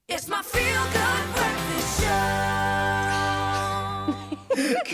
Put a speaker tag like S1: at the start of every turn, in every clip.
S1: It's my feel-good breakfast show.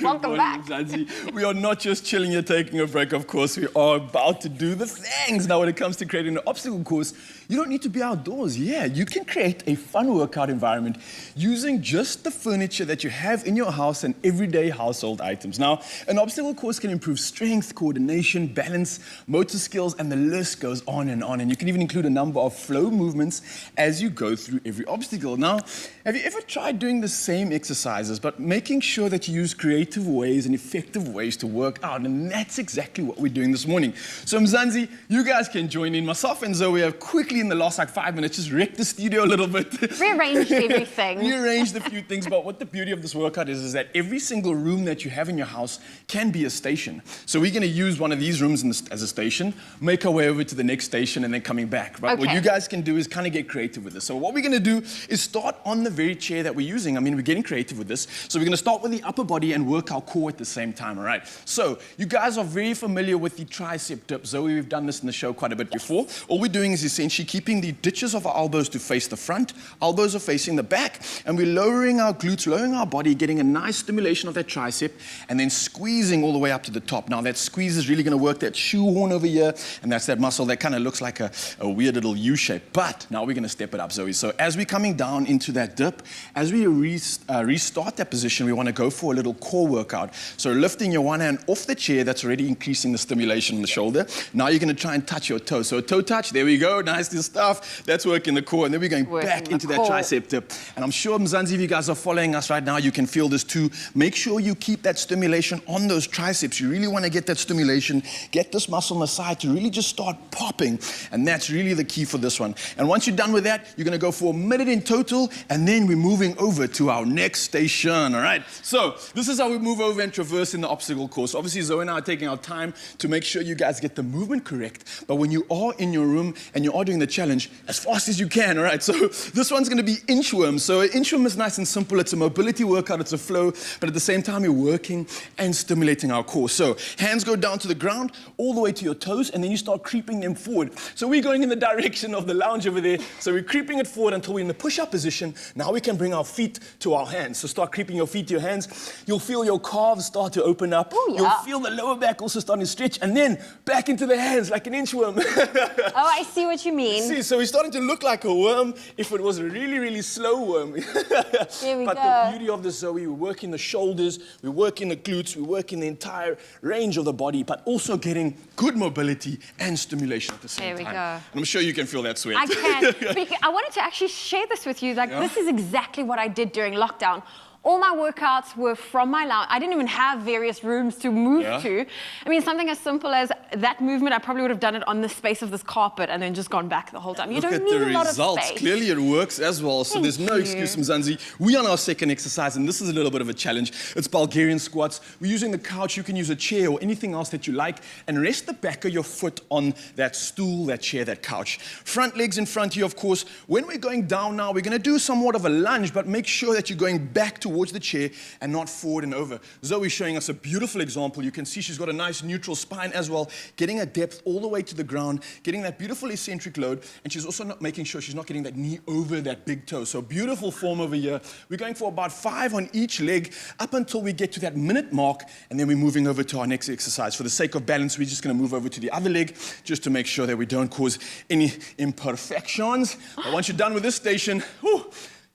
S2: Welcome back.
S3: Zanzi. We are not just chilling here taking a break, of course. We are about to do the things. Now, when it comes to creating an obstacle course, you don't need to be outdoors. Yeah, you can create a fun workout environment using just the furniture that you have in your house and everyday household items. Now, an obstacle course can improve strength, coordination, balance, motor skills, and the list goes on and on. And you can even include a number of flow movements as you go through every obstacle. Now, have you ever tried doing the same exercises, but making sure that you use creative ways and effective ways to work out? And that's exactly what we're doing this morning. So Mzansi, you guys can join in. Myself and Zoe have quickly in the last 5 minutes just wrecked the studio a little bit.
S2: Rearranged everything.
S3: Rearranged a few things, but what the beauty of this workout is that every single room that you have in your house can be a station. So we're gonna use one of these rooms as a station, make our way over to the next station and then coming back. But what you guys can do is kind of get creative with this. So what we're gonna do is start on the very chair that we're using. I mean, we're getting creative with this. So we're gonna start with the upper body and work our core at the same time, all right? So you guys are very familiar with the tricep dip. Zoe, we've done this in the show quite a bit before. All we're doing is essentially keeping the ditches of our elbows to face the front, elbows are facing the back, and we're lowering our glutes, lowering our body, getting a nice stimulation of that tricep, and then squeezing all the way up to the top. Now that squeeze is really gonna work that shoehorn over here, and that's that muscle that kind of looks like a weird little U shape. But now we're gonna step it up, Zoe. So as we're coming down into that dip, as we restart that position, we wanna go for a little core workout. So lifting your one hand off the chair, that's already increasing the stimulation in the shoulder. Now you're gonna try and touch your toe. So toe touch, there we go, nice stuff. That's working the core, and then we're going back into that tricep dip. And I'm sure, Mzansi, if you guys are following us right now, you can feel this too. Make sure you keep that stimulation on those triceps. You really wanna get that stimulation, get this muscle on the side to really just start popping. And that's really the key for this one. And once you're done with that, you're gonna go for a minute in total, and then we're moving over to our next station, all right? So this is how we move over and traverse in the obstacle course. Obviously, Zoe and I are taking our time to make sure you guys get the movement correct. But when you are in your room and you are doing the challenge, as fast as you can, all right? So this one's gonna be Inchworm. So Inchworm is nice and simple. It's a mobility workout, it's a flow, but at the same time, you're working and stimulating our core. So hands go down to the ground, all the way to your toes, and then you start creeping them forward. So we're going in the direction of the lounge over there. So we're creeping it forward until we're in the push-up position. Now we can bring our feet to our hands. So start creeping your feet to your hands. You'll feel your calves start to open up.
S2: Ooh, yeah.
S3: You'll feel the lower back also starting to stretch, and then back into the hands like an inchworm.
S2: Oh, I see what you mean.
S3: See, so we're starting to look like a worm if it was a really, really slow worm.
S2: Here we
S3: But
S2: go.
S3: the beauty of this, Zoe, we're working the shoulders, we're working the glutes, we're working the entire range of the body, but also getting good mobility and stimulation at the same time.
S2: There we go.
S3: And I'm sure you can feel that sweat.
S2: I can. I wanted to actually share this with you. Like, this is exactly what I did during lockdown. All my workouts were from my lounge. I didn't even have various rooms to move to. I mean, something as simple as that movement, I probably would have done it on the space of this carpet and then just gone back the whole time. You don't need a lot of space.
S3: Look at the results. Clearly it works as well, so there's no excuse, Mzansi. We're on our second exercise, and this is a little bit of a challenge. It's Bulgarian Squats. We're using the couch. You can use a chair or anything else that you like, and rest the back of your foot on that stool, that chair, that couch. Front legs in front of you, of course. When we're going down now, we're going to do somewhat of a lunge, but make sure that you're going back towards the chair and not forward and over. Zoe's showing us a beautiful example. You can see she's got a nice neutral spine as well, getting a depth all the way to the ground, getting that beautiful eccentric load, and she's also not making sure she's not getting that knee over that big toe. So beautiful form over here. We're going for about 5 on each leg up until we get to that minute mark, and then we're moving over to our next exercise. For the sake of balance, we're just going to move over to the other leg just to make sure that we don't cause any imperfections. But once you're done with this station,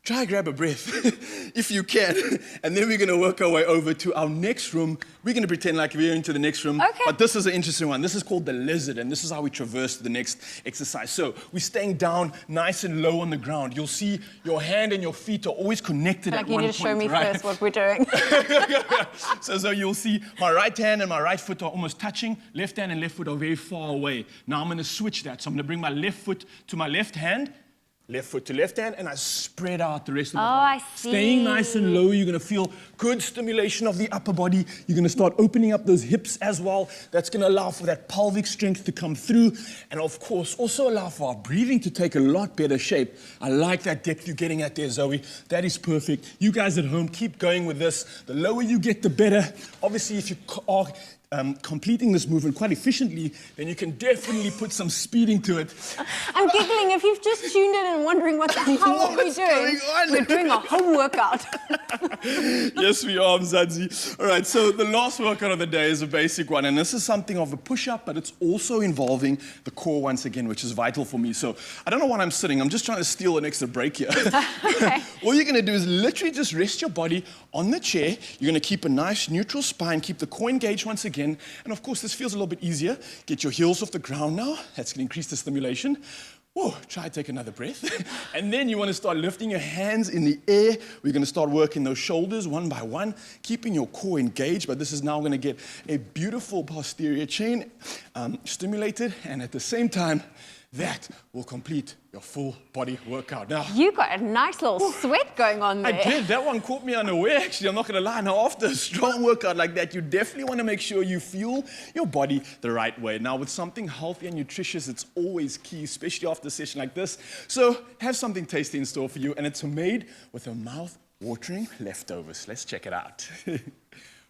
S3: try grab a breath if you can, and then we're going to work our way over to our next room. We're going to pretend like we're into the next room, but this is an interesting one. This is called the lizard, and this is how we traverse to the next exercise. So we're staying down nice and low on the ground. You'll see your hand and your feet are always connected at one point.
S2: You need to show me first what we're doing.
S3: So you'll see my right hand and my right foot are almost touching. Left hand and left foot are very far away. Now I'm going to switch that. So I'm going to bring my left foot to my left hand, left foot to left hand, and I spread out the rest of the body.
S2: I see.
S3: Staying nice and low, you're gonna feel good stimulation of the upper body. You're gonna start opening up those hips as well. That's gonna allow for that pelvic strength to come through, and of course, also allow for our breathing to take a lot better shape. I like that depth you're getting at there, Zoe. That is perfect. You guys at home, keep going with this. The lower you get, the better. Obviously, if you are completing this movement quite efficiently, then you can definitely put some speed into it.
S2: I'm giggling. If you've just tuned in and wondering what the hell are we
S3: What's
S2: doing,
S3: going on?
S2: we're doing a home workout.
S3: Yes, we are, Mzansi. All right, so the last workout of the day is a basic one, and this is something of a push-up, but it's also involving the core once again, which is vital for me. So I don't know why I'm sitting. I'm just trying to steal an extra break here.
S2: Okay.
S3: All you're going to do is literally just rest your body on the chair. You're going to keep a nice neutral spine, keep the core engaged once again, and of course, this feels a little bit easier. Get your heels off the ground now. That's going to increase the stimulation. Whoa, try to take another breath. And then you want to start lifting your hands in the air. We're going to start working those shoulders one by one, keeping your core engaged, but this is now going to get a beautiful posterior chain stimulated, and at the same time, that will complete your full body workout. Now,
S2: You got a nice little sweat going on there.
S3: I did. That one caught me unaware, actually. I'm not going to lie. Now, after a strong workout like that, you definitely want to make sure you fuel your body the right way. Now, with something healthy and nutritious, it's always key, especially after a session like this. So, have something tasty in store for you, and it's made with a mouth-watering leftovers. Let's check it out.